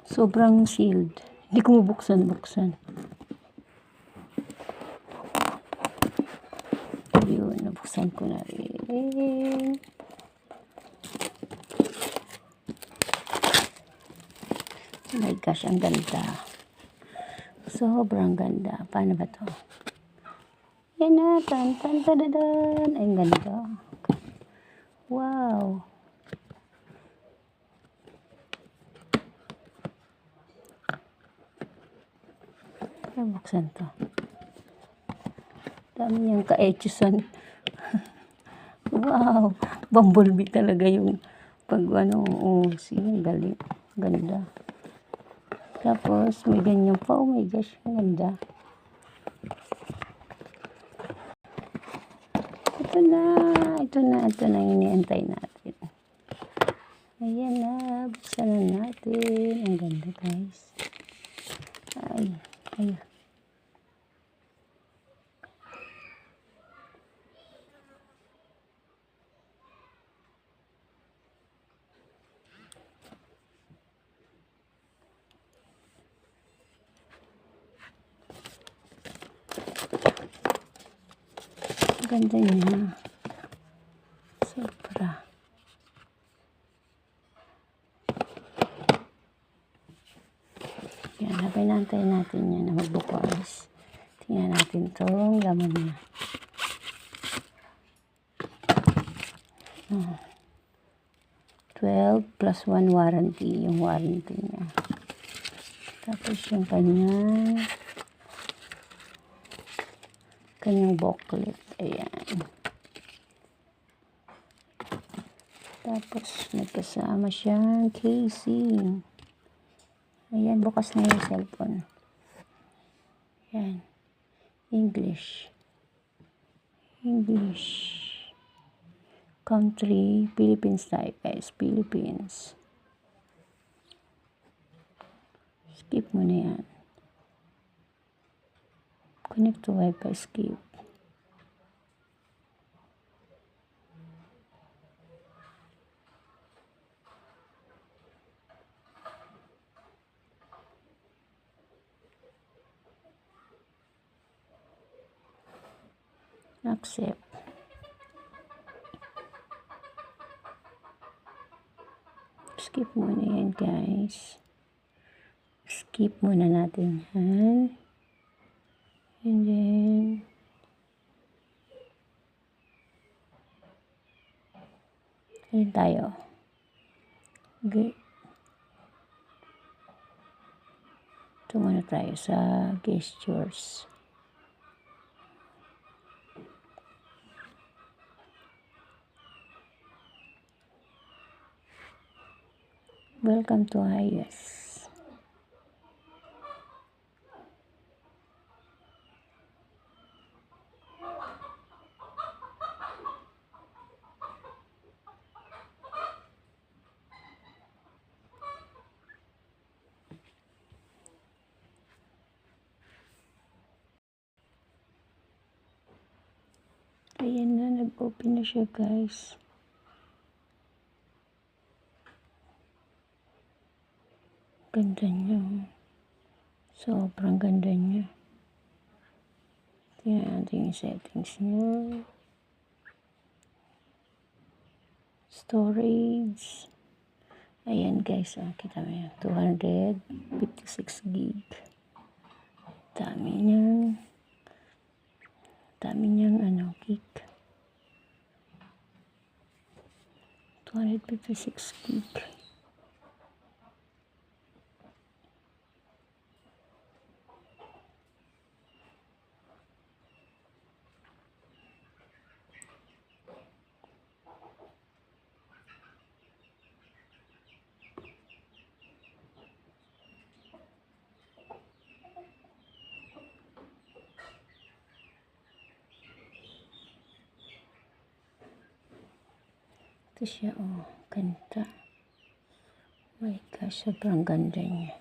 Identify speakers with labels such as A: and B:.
A: Sobrang sealed. Hindi ko mabuksan-buksan. Yun, nabuksan ko na rin. Oh my gosh, ang ganda. Sobrang ganda. Paano ba to? Yan na. Tan, tan, tadadan. Ay, ang ganda. Wow. Buksan to. Dami niyang ka-etchusan. Wow. Bumblebee talaga yung pag ano. Oh, sige, galing. Ganda. Tapos, may ganyan pa. Oh my gosh, ganda. Ito na. Ito na yung iniantay natin. Ayan na. Buksan na natin. Ang ganda, guys. Ay. Ganda niya. Sobra. Yan, habay natin yan na magbukas. Tingnan natin itong laman niya. 12 plus 1 warranty. Yung warranty niya. Tapos yung kanyang booklet. Ayan. Tapos may kasama siyang casing. Ayan, bukas na yung cellphone. Ayan. English. Country, Philippines type, guys. Philippines. Skip mo na yan. Connect to Wi-Fi, skip. Accept. Skip muna yan, guys. Skip muna natin yan. And then, ayan tayo. Okay. Ito muna tayo sa gestures. Welcome to iOS. Ayan na, nag-open na siya, guys. Ganda niya. Sobrang ganda niya. Tingnan natin yung settings niya. Storage. Ayan, guys. Kita mo yan. 256 gig. Dami niyang gig. 256 gig. Ito siya, oh. Ganda. Oh my gosh, sobrang ganda niya.